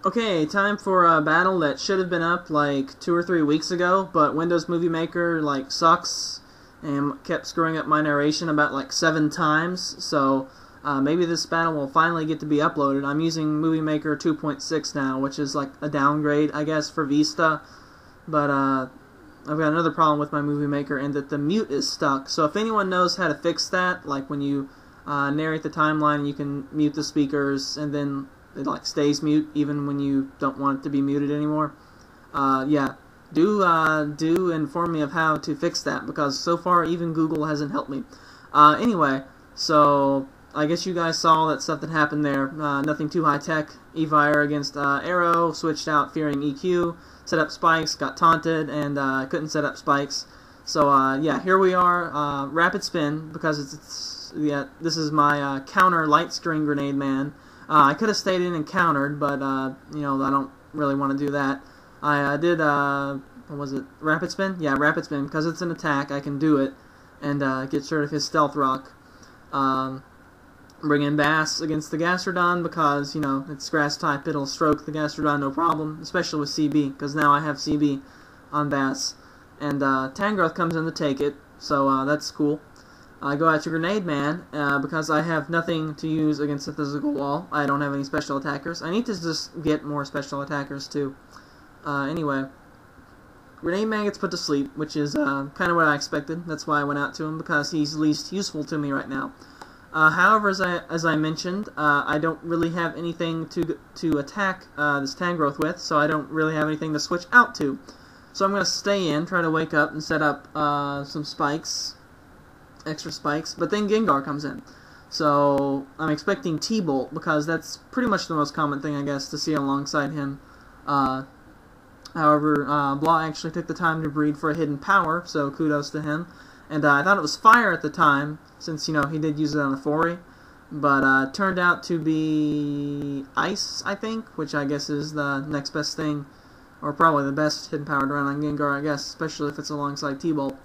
Okay, time for a battle that should have been up like 2 or 3 weeks ago, but Windows Movie Maker like sucks and kept screwing up my narration about like 7 times, so maybe this battle will finally get to be uploaded. I'm using Movie Maker 2.6 now, which is like a downgrade, I guess, for Vista, but I've got another problem with my Movie Maker in that the mute is stuck, so if anyone knows how to fix that, like when you narrate the timeline, you can mute the speakers and then it like stays mute even when you don't want it to be muted anymore. Yeah, do inform me of how to fix that, because so far even Google hasn't helped me. Anyway, so I guess you guys saw that stuff that happened there. Nothing too high tech. Evire against Arrow, switched out fearing EQ, set up spikes, got taunted, and couldn't set up spikes. So yeah, here we are. Rapid spin, because yeah, this is my counter light screen grenade man. I could have stayed in and countered, but you know, I don't really want to do that. I did what was it? Rapid spin? Yeah, rapid spin, because it's an attack. I can do it and get rid of his stealth rock. Bring in Bass against the Gastrodon, because you know it's grass type. It'll stroke the Gastrodon no problem, especially with CB, because now I have CB on Bass. And Tangrowth comes in to take it, so that's cool. I go out to Grenade Man, because I have nothing to use against the physical wall. I don't have any special attackers. I need to just get more special attackers too. Anyway, Grenade Man gets put to sleep, which is kind of what I expected. That's why I went out to him, because he's least useful to me right now. However, as I mentioned, I don't really have anything to attack this Tangrowth with, so I don't really have anything to switch out to. So I'm going to stay in, try to wake up and set up some spikes. Extra spikes, but then Gengar comes in. So I'm expecting T-Bolt, because that's pretty much the most common thing, I guess, to see alongside him. However, Blah actually took the time to breed for a hidden power, so kudos to him. And I thought it was fire at the time, since, you know, he did use it on the Fori, but turned out to be ice, I think, which I guess is the next best thing, or probably the best hidden powered round on Gengar, I guess, especially if it's alongside T-Bolt.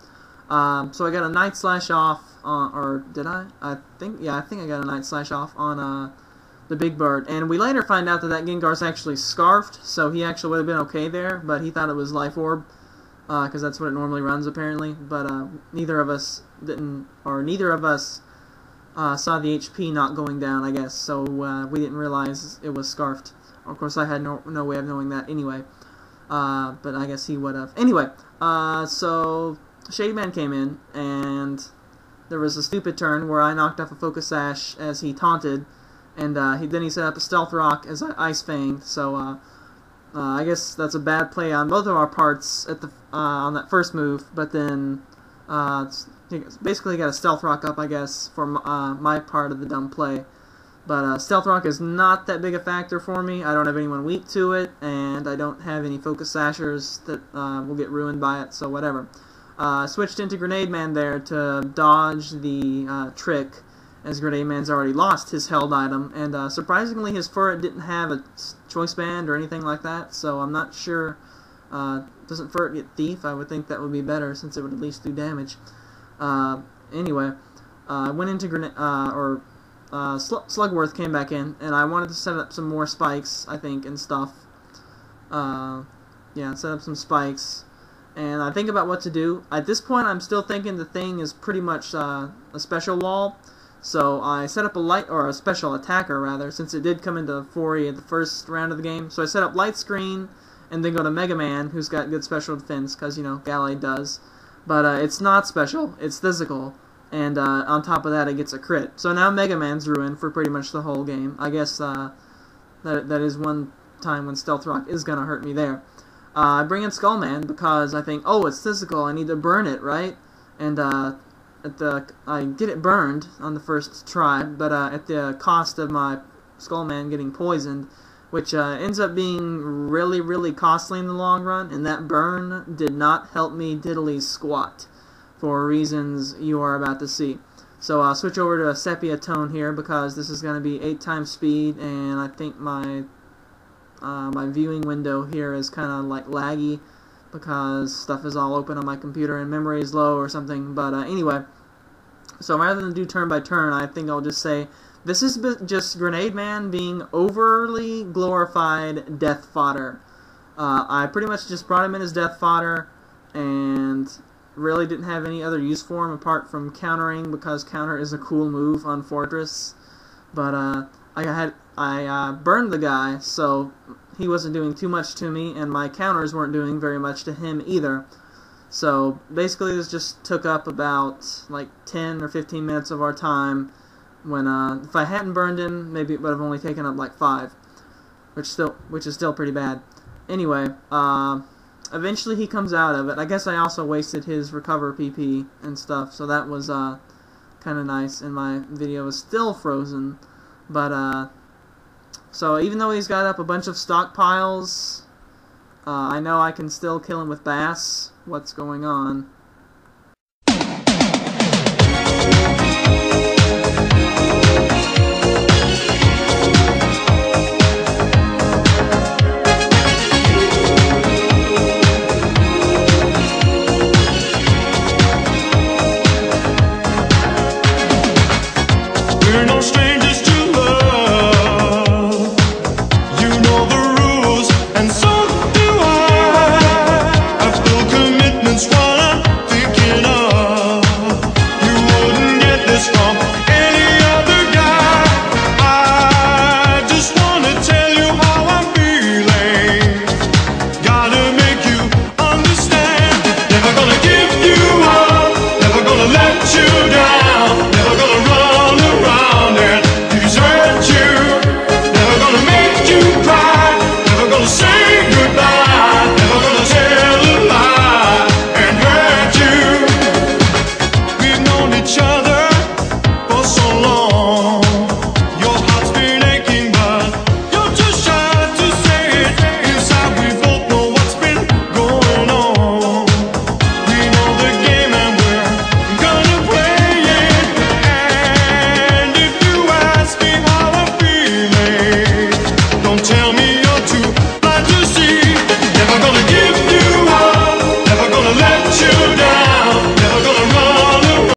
So I got a Night Slash off, or did I? I think I got a Night Slash off on the Big Bird. And we later find out that Gengar's actually scarfed, so he actually would have been okay there, but he thought it was Life Orb, because that's what it normally runs apparently. But neither of us saw the HP not going down, I guess, so we didn't realize it was scarfed. Of course, I had no way of knowing that anyway, but I guess he would have. Anyway, so Shady Man came in, and there was a stupid turn where I knocked off a Focus Sash as he taunted, and then he set up a Stealth Rock as I Ice Fanged, so I guess that's a bad play on both of our parts at the on that first move, but then basically got a Stealth Rock up, I guess, for my part of the dumb play. But Stealth Rock is not that big a factor for me. I don't have anyone weak to it, and I don't have any Focus Sashers that will get ruined by it, so whatever. Switched into Grenade Man there to dodge the trick, as Grenade Man's already lost his held item, and surprisingly his Furret didn't have a choice band or anything like that, so I'm not sure. Doesn't Furret get Thief? I would think that would be better, since it would at least do damage. Anyway, I went into Slugworth came back in, and I wanted to set up some more spikes, I think, and stuff. Yeah, set up some spikes. And I think about what to do. At this point, I'm still thinking the thing is pretty much a special wall. So I set up a special attacker rather, since it did come into Fori at the first round of the game. So I set up Light Screen, and then go to Mega Man, who's got good special defense, because, you know, Gallade does. But it's not special, it's physical. And on top of that, it gets a crit. So now Mega Man's ruined for pretty much the whole game. I guess that is one time when Stealth Rock is going to hurt me there. I bring in Skullman because I think, oh, it's physical, I need to burn it, right? And I get it burned on the first try, but at the cost of my Skullman getting poisoned, which ends up being really, really costly in the long run, and that burn did not help me diddly squat, for reasons you are about to see. So I'll switch over to a Sepia Tone here, because this is going to be 8 times speed, and I think my viewing window here is kind of like laggy because stuff is all open on my computer and memory is low or something. But anyway, so rather than do turn by turn, I think I'll just say This is just Grenade Man being overly glorified death fodder. I pretty much just brought him in as death fodder, and really didn't have any other use for him apart from countering, because counter is a cool move on Fortress. But I burned the guy, so he wasn't doing too much to me, and my counters weren't doing very much to him either. So basically this just took up about like 10 or 15 minutes of our time, when if I hadn't burned him, maybe it would have only taken up like 5, which is still pretty bad. Anyway, eventually he comes out of it. I guess I also wasted his recover PP and stuff, so that was kind of nice, and my video is still frozen. But so even though he's got up a bunch of stockpiles, I know I can still kill him with Bass. What's going on?